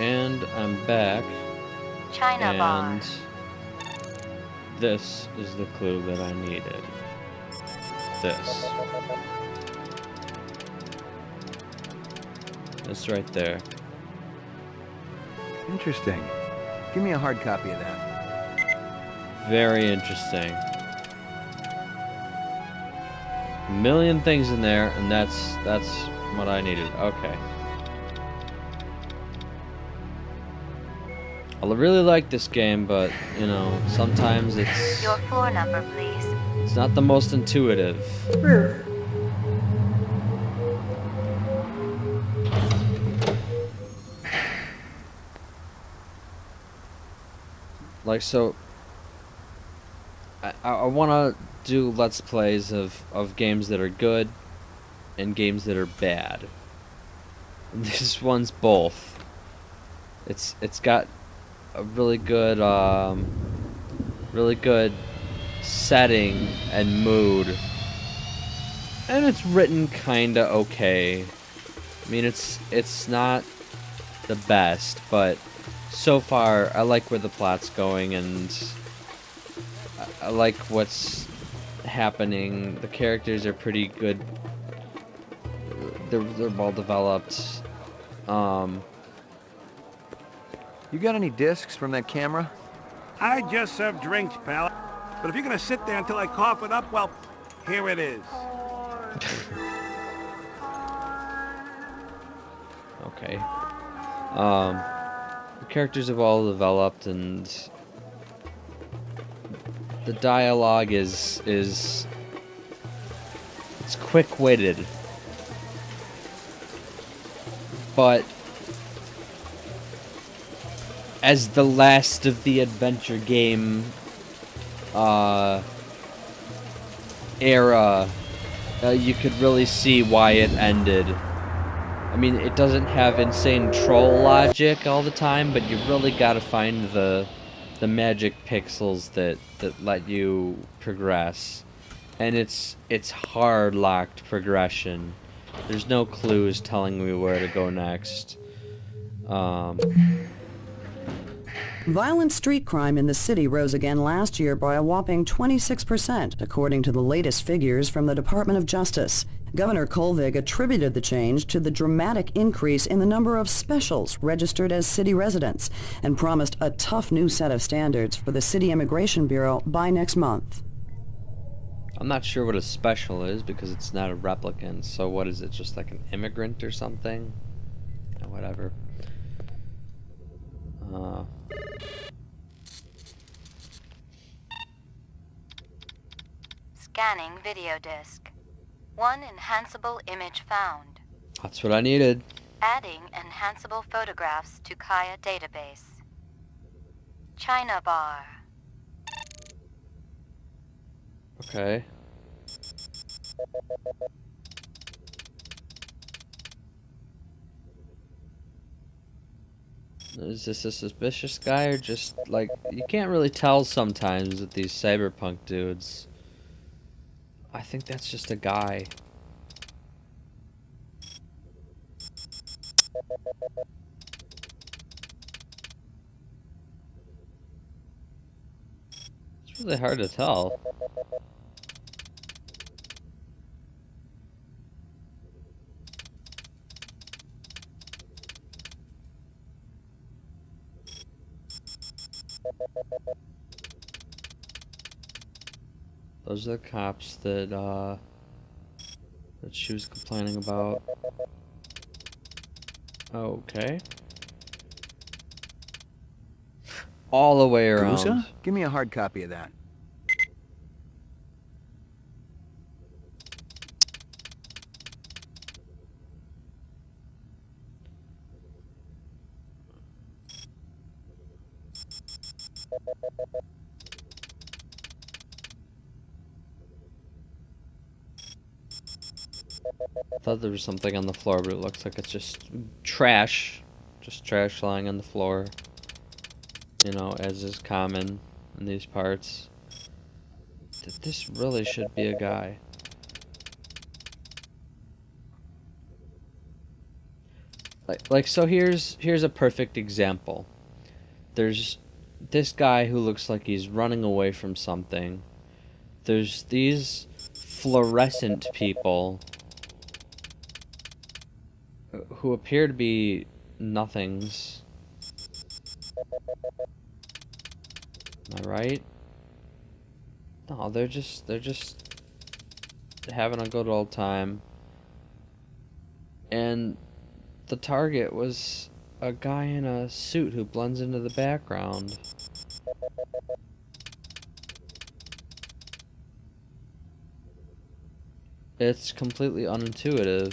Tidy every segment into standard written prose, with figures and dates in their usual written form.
And I'm back. China And bar. this is the clue that I needed. This. It's right there. Interesting. Give me a hard copy of that. Very interesting. A million things in there, and that's what I needed. Okay. I really like this game, but you know, sometimes it's Your floor number, please. it's not the most intuitive. Roof. Like, so I want to do let's plays of games that are good and games that are bad. This one's both. It's got a really good setting and mood, and it's written kinda okay. I mean, it's not the best, but so far I like where the plot's going, and I like what's happening. The characters are pretty good. They're well developed. You got any discs from that camera? I just serve drinks, pal. But if you're gonna sit there until I cough it up, well, here it is. Okay. The characters have all developed, and the dialogue is it's quick-witted, but as the last of the adventure game era, you could really see why it ended. I mean, it doesn't have insane troll logic all the time, but you really gotta find the magic pixels that let you progress. And it's hard locked progression. There's no clues telling me where to go next. Violent street crime in the city rose again last year by a whopping 26%, according to the latest figures from the Department of Justice. Governor Kolvig attributed the change to the dramatic increase in the number of specials registered as city residents and promised a tough new set of standards for the City Immigration Bureau by next month. I'm not sure what a special is because it's not a replicant, so what is it, just like an immigrant or something? Whatever. Scanning video disc. One enhanceable image found. That's what I needed. Adding enhanceable photographs to Kaya database. China bar. Okay. Is this a suspicious guy or just, like, you can't really tell sometimes with these cyberpunk dudes. I think that's just a guy. It's really hard to tell. Those are the cops that she was complaining about. Okay. All the way around. Carusa? Give me a hard copy of that. I thought there was something on the floor, but it looks like it's just trash. Just trash lying on the floor. You know, as is common in these parts. This really should be a guy. Like so here's a perfect example. There's this guy who looks like he's running away from something. There's these fluorescent people who appear to be nothings. Am I right? No, they're just having a good old time. And the target was a guy in a suit who blends into the background. It's completely unintuitive.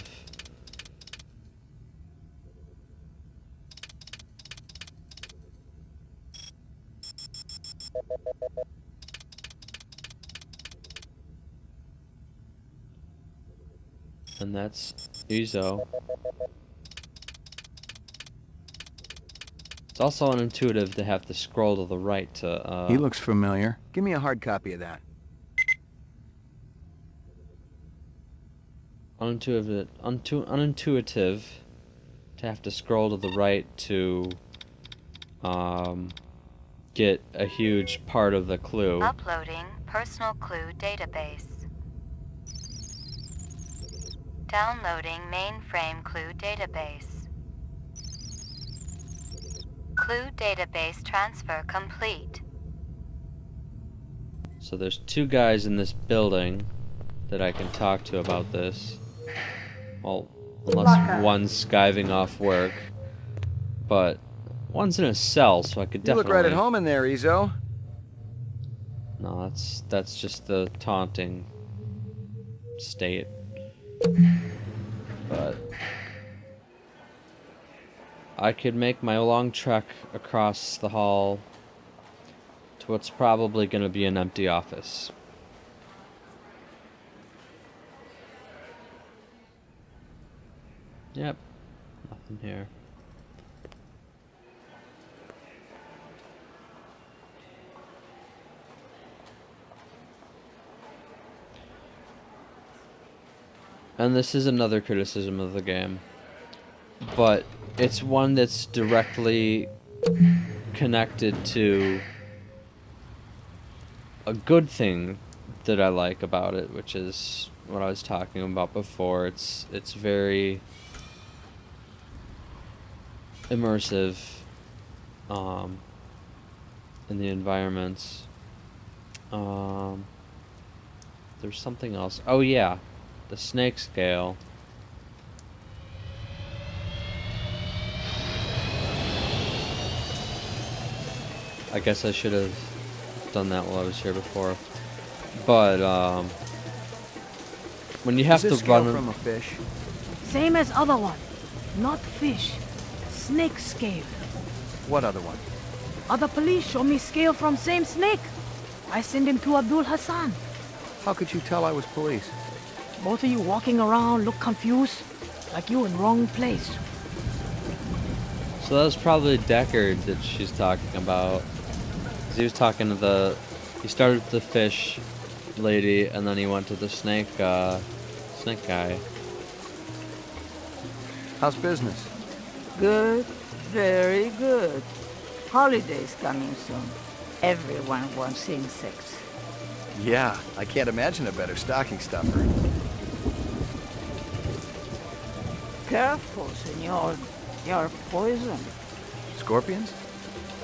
And that's Uzo. It's also unintuitive to have to scroll to the right to, He looks familiar. Give me a hard copy of that. unintuitive to have to scroll to the right to, get a huge part of the clue. Uploading personal clue database. Downloading mainframe clue database. Clue database transfer complete. So there's two guys in this building that I can talk to about this. Well, unless one's skiving off work. But one's in a cell, so I could You definitely... look right at home in there, Izo. No, that's just the taunting state. But I could make my long trek across the hall to what's probably going to be an empty office. Yep, nothing here. And this is another criticism of the game, but it's one that's directly connected to a good thing that I like about it, which is what I was talking about before. It's very immersive in the environments. There's something else. Oh yeah, the snake scale. I guess I should have done that while I was here before. But when you have Is this to scale run from a fish? Same as other one. Not fish. Snake scale. What other one? Other police show me scale from same snake. I send him to Abdul Hassan. How could you tell I was police? Both of you walking around look confused, like you in wrong place. So that was probably Deckard that she's talking about. 'Cause he was talking to the... He started with the fish lady, and then he went to the snake, snake guy. How's business? Good, very good. Holidays coming soon. Everyone wants insects. Yeah, I can't imagine a better stocking stuffer. Careful, senor. You're poison. Scorpions?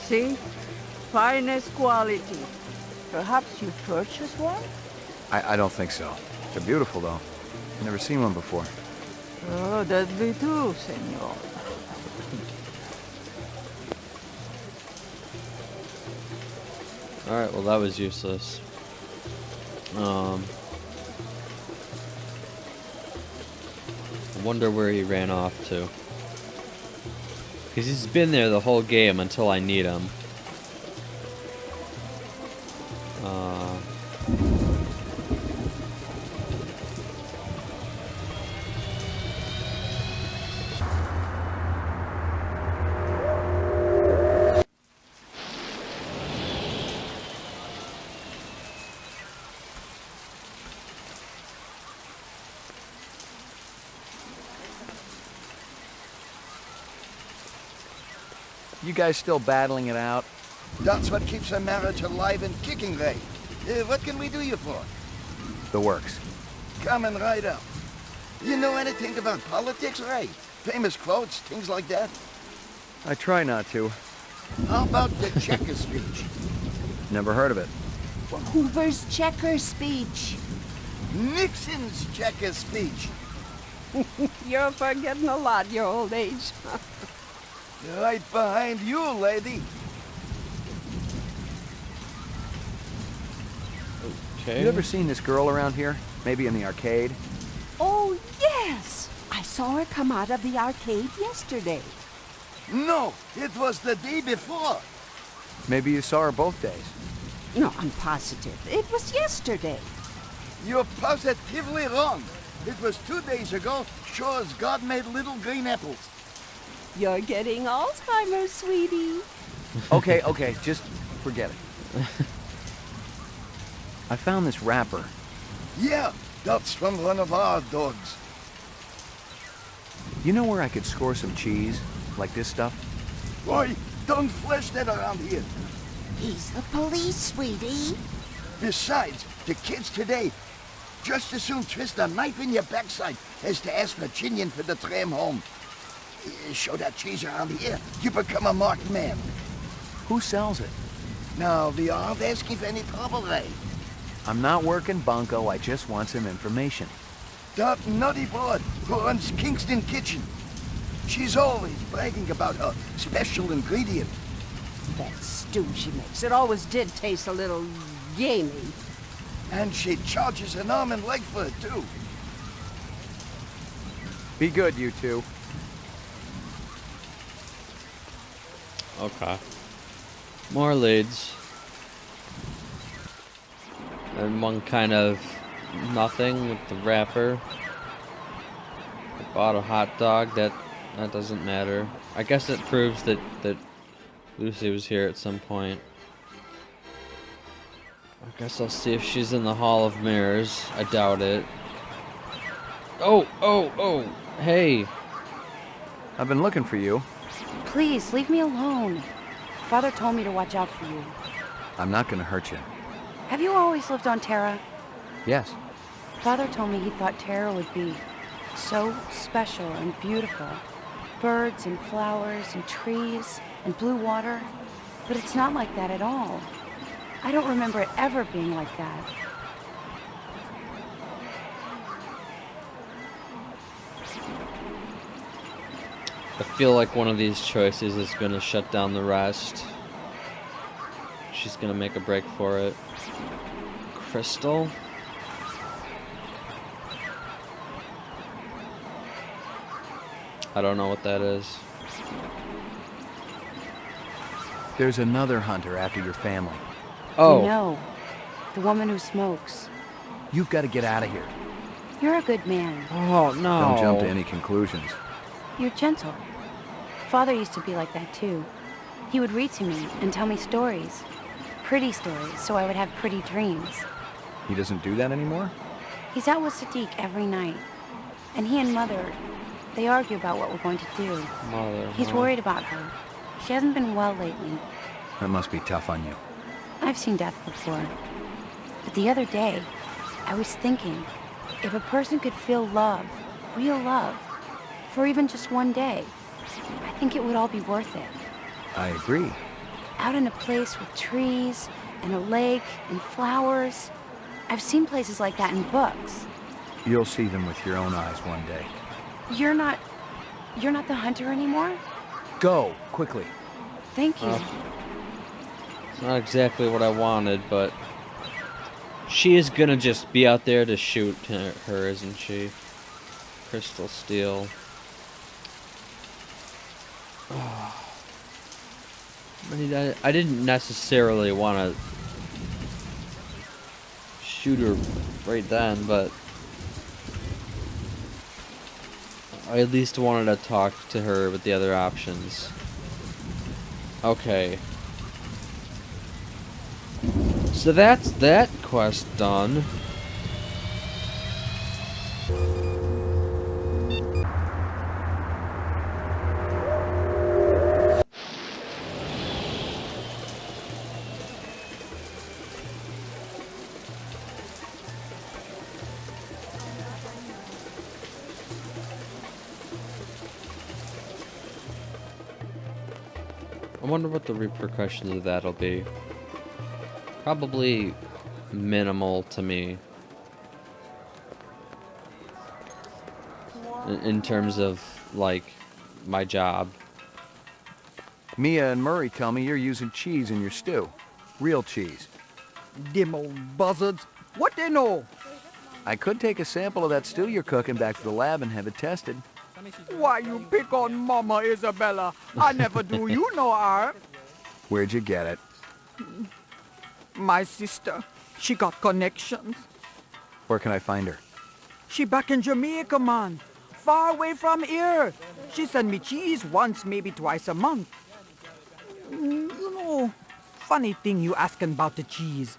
See? Finest quality. Perhaps you purchased one? I don't think so. They're beautiful, though. Never seen one before. Oh, that'd be too, senor. Alright, well that was useless. I wonder where he ran off to. Because he's been there the whole game until I need him. You guys still battling it out? That's what keeps a marriage alive and kicking, Ray. What can we do you for? The works. Coming right up. You know anything about politics, Ray? Famous quotes, things like that? I try not to. How about the Checker speech? Never heard of it. Hoover's checker speech. Nixon's Checker speech. You're forgetting a lot, your old age. Right behind you, lady. Okay. You ever seen this girl around here? Maybe in the arcade? Oh, yes! I saw her come out of the arcade yesterday. No, it was the day before. Maybe you saw her both days. No, I'm positive. It was yesterday. You're positively wrong. It was 2 days ago, sure as God made little green apples. You're getting Alzheimer's, sweetie. Okay, just forget it. I found this wrapper. Yeah, that's from one of our dogs. You know where I could score some cheese? Like this stuff? Boy, don't flesh that around here. He's the police, sweetie. Besides, the kids today just as soon twist a knife in your backside as to ask Virginian for the tram home. Show that cheese around here, you become a marked man. Who sells it? Now, we aren't asking for any trouble, Ray. I'm not working bunco, I just want some information. That nutty broad who runs Kingston Kitchen. She's always bragging about her special ingredient. That stew she makes, it always did taste a little gamey. And she charges an arm and leg for it, too. Be good, you two. Okay. More leads. And one kind of nothing with the wrapper. I bought a hot dog. That doesn't matter. I guess it proves that Lucy was here at some point. I guess I'll see if she's in the Hall of Mirrors. I doubt it. Oh! Hey! I've been looking for you. Please, leave me alone. Father told me to watch out for you. I'm not gonna hurt you. Have you always lived on Terra? Yes. Father told me he thought Terra would be so special and beautiful. Birds and flowers and trees and blue water. But it's not like that at all. I don't remember it ever being like that. I feel like one of these choices is gonna shut down the rest. She's gonna make a break for it. Crystal? I don't know what that is. There's another hunter after your family. Oh. No, the woman who smokes. You've got to get out of here. You're a good man. Oh, no. Don't jump to any conclusions. You're gentle. Father used to be like that too. He would read to me and tell me stories. Pretty stories, so I would have pretty dreams. He doesn't do that anymore? He's out with Sadiq every night. And he and Mother, they argue about what we're going to do. Mother. He's worried about her. She hasn't been well lately. That must be tough on you. I've seen death before. But the other day, I was thinking, if a person could feel love, real love, for even just one day, I think it would all be worth it. I agree. Out in a place with trees and a lake and flowers. I've seen places like that in books. You'll see them with your own eyes one day. You're not the hunter anymore? Go, quickly. Thank you. It's not exactly what I wanted, but she is gonna just be out there to shoot her, isn't she? Crystal Steel. I mean, I didn't necessarily want to shoot her right then, but I at least wanted to talk to her with the other options. Okay. So that's that quest done. I wonder what the repercussions of that'll be. Probably minimal to me. In terms of, like, my job. Mia and Murray tell me you're using cheese in your stew. Real cheese. Dim old buzzards. What they know? I could take a sample of that stew you're cooking back to the lab and have it tested. Why you pick on Mama Isabella? I never do you no harm. Where'd you get it? My sister, she got connections. Where can I find her? She back in Jamaica, man. Far away from here. She send me cheese once, maybe twice a month. You know, funny thing you asking about the cheese.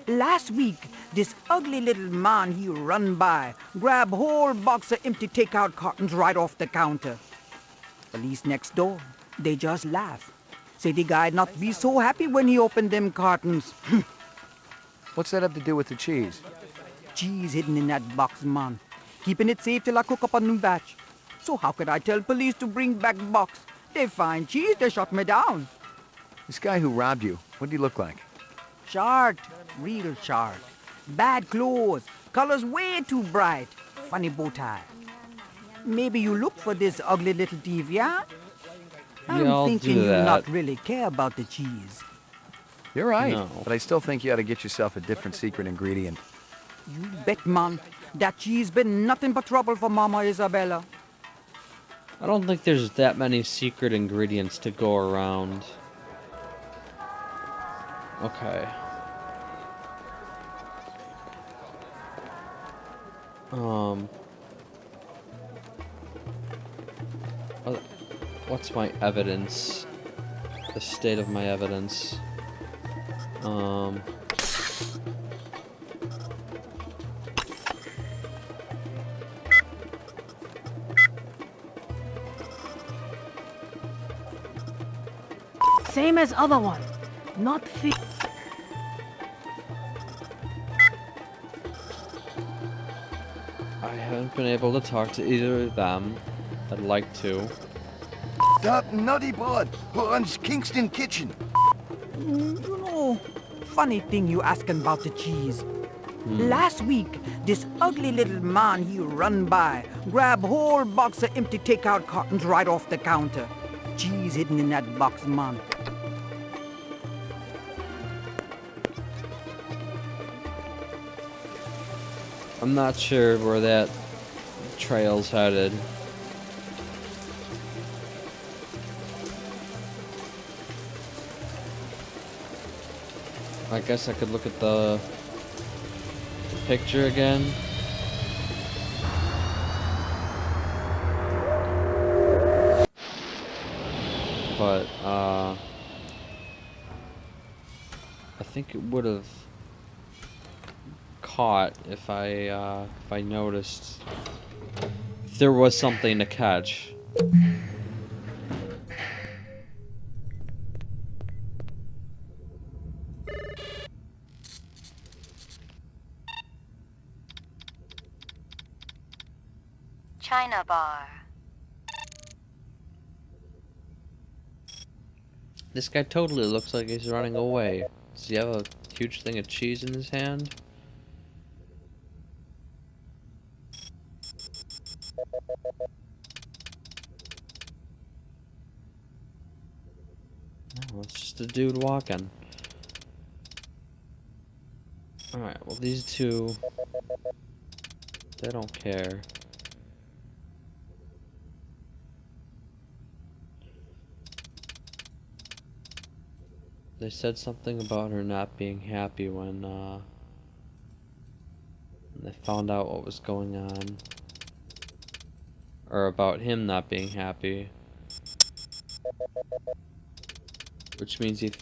Last week, this ugly little man he run by, grab whole box of empty takeout cartons right off the counter. Police next door, they just laugh. Say the guy not be so happy when he opened them cartons. What's that have to do with the cheese? Cheese hidden in that box, man. Keeping it safe till I cook up a new batch. So how could I tell police to bring back box? They find cheese, they shut me down. This guy who robbed you, what did he look like? Short, real short. Bad clothes, colors way too bright. Funny bow tie. Maybe you look for this ugly little thief, yeah? I'm I'll thinking do you that. not really care about the cheese. You're right, No. but I still think you ought to get yourself a different secret ingredient. You bet, man. That cheese been nothing but trouble for Mama Isabella. I don't think there's that many secret ingredients to go around. Okay. What's my evidence? The state of my evidence. Same as other one. Not fit. I haven't been able to talk to either of them. I'd like to. That nutty boy who runs Kingston Kitchen. You know, funny thing you asking about the cheese. Last week, this ugly little man he run by, grab whole box of empty takeout cartons right off the counter. Cheese hidden in that box, man. I'm not sure where that trail's headed. I guess I could look at the picture again. But, I think it would have caught if I noticed if there was something to catch. China bar. This guy totally looks like he's running away. Does he have a huge thing of cheese in his hand? No, it's just a dude walking. Alright, well these two, they don't care. They said something about her not being happy when they found out what was going on. Or about him not being happy. Which means he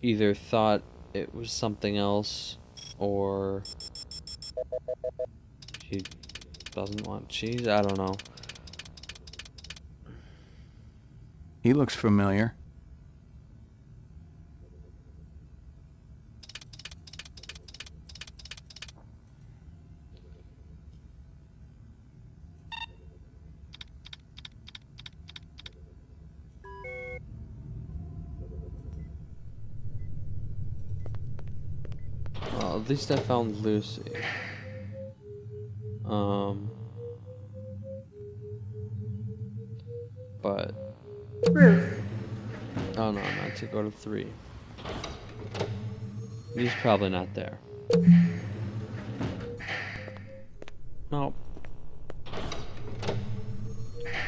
either thought it was something else, or he doesn't want cheese. I don't know. He looks familiar. at least I found Lucy. But... Ruth. Oh no, not to go to 3. He's probably not there. Nope.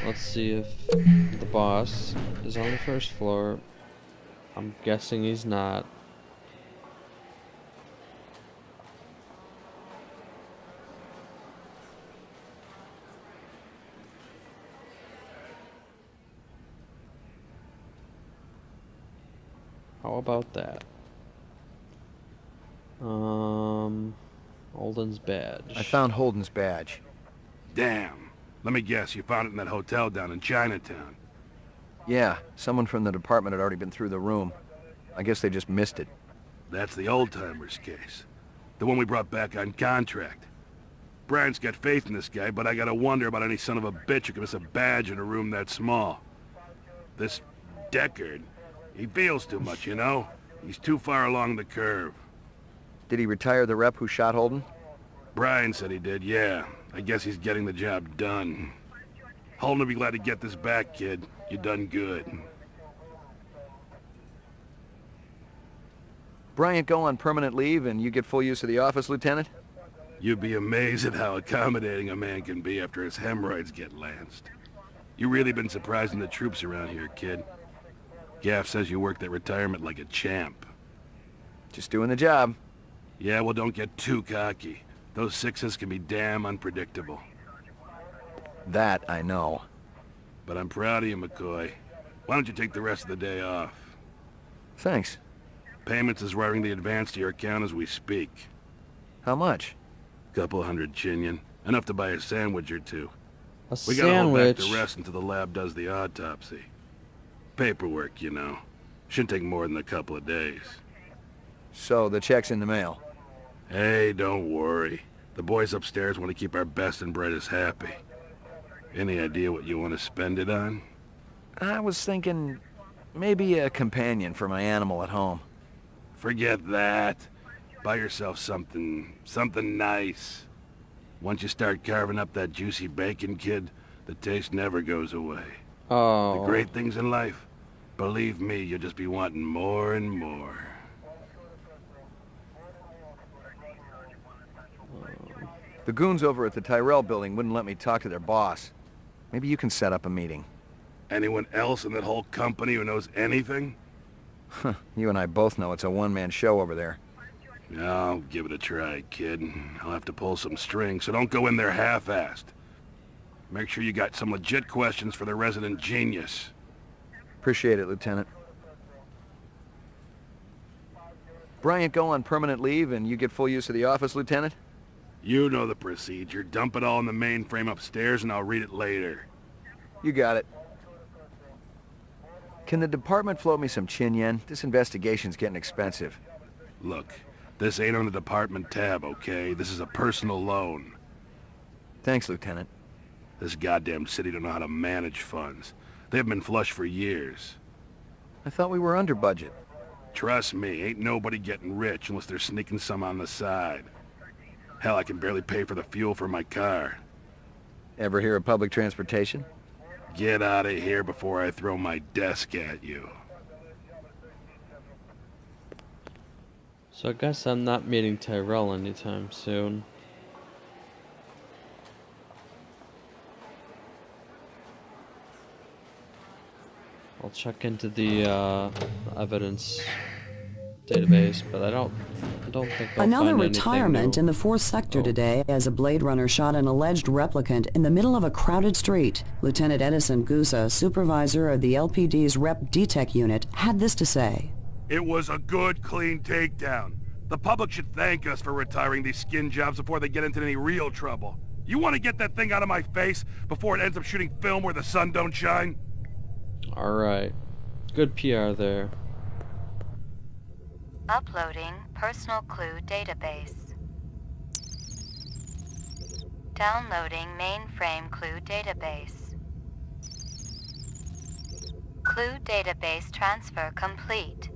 Let's see if the boss is on the first floor. I'm guessing he's not. How about that? Holden's badge. I found Holden's badge. Damn. Let me guess, you found it in that hotel down in Chinatown. Yeah, someone from the department had already been through the room. I guess they just missed it. That's the old-timers case. The one we brought back on contract. Brian's got faith in this guy, but I gotta wonder about any son of a bitch who can miss a badge in a room that small. This Deckard, he feels too much, you know? He's too far along the curve. Did he retire the rep who shot Holden? Brian said he did, yeah. I guess he's getting the job done. Holden will be glad to get this back, kid. You done good. Bryant go on permanent leave and you get full use of the office, Lieutenant? You'd be amazed at how accommodating a man can be after his hemorrhoids get lanced. You really been surprising the troops around here, kid. Gaff says you worked at retirement like a champ. Just doing the job. Yeah, well, don't get too cocky. Those sixes can be damn unpredictable. That I know. But I'm proud of you, McCoy. Why don't you take the rest of the day off? Thanks. Payments is wiring the advance to your account as we speak. How much? Couple hundred Chinian. Enough to buy a sandwich or two. We gotta hold back the rest until the lab does the autopsy. Paperwork, you know. Shouldn't take more than a couple of days. So, the check's in the mail? Hey, don't worry. The boys upstairs want to keep our best and brightest happy. Any idea what you want to spend it on? I was thinking maybe a companion for my animal at home. Forget that. Buy yourself something nice. Once you start carving up that juicy bacon, kid, the taste never goes away. Oh. The great things in life, believe me, you'll just be wanting more and more. The goons over at the Tyrell building wouldn't let me talk to their boss. Maybe you can set up a meeting. Anyone else in that whole company who knows anything? You and I both know it's a one-man show over there. I'll give it a try, kid. I'll have to pull some strings, so don't go in there half-assed. Make sure you got some legit questions for the resident genius. Appreciate it, Lieutenant. Bryant go on permanent leave and you get full use of the office, Lieutenant? You know the procedure. Dump it all in the mainframe upstairs and I'll read it later. You got it. Can the department float me some chin yen? This investigation's getting expensive. Look, this ain't on the department tab, okay? This is a personal loan. Thanks, Lieutenant. This goddamn city don't know how to manage funds. They've been flush for years. I thought we were under budget. Trust me, ain't nobody getting rich unless they're sneaking some on the side. Hell, I can barely pay for the fuel for my car. Ever hear of public transportation? Get out of here before I throw my desk at you. So I guess I'm not meeting Tyrell anytime soon. I'll check into the evidence database, but I don't think I'll Another find retirement anything in new. the 4th sector today as a Blade Runner shot an alleged replicant in the middle of a crowded street. Lieutenant Edison Gusa, supervisor of the LPD's Rep DTEC unit, had this to say. It was a good, clean takedown. The public should thank us for retiring these skin jobs before they get into any real trouble. You want to get that thing out of my face before it ends up shooting film where the sun don't shine? Alright. Good PR there. Uploading personal clue database. Downloading mainframe clue database. Clue database transfer complete.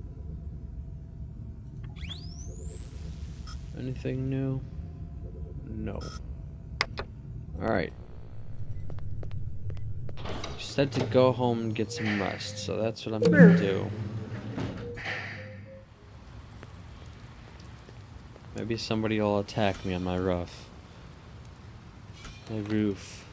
Anything new? No. Alright. She said to go home and get some rest, so that's what I'm gonna do. Maybe somebody will attack me on my roof. My roof.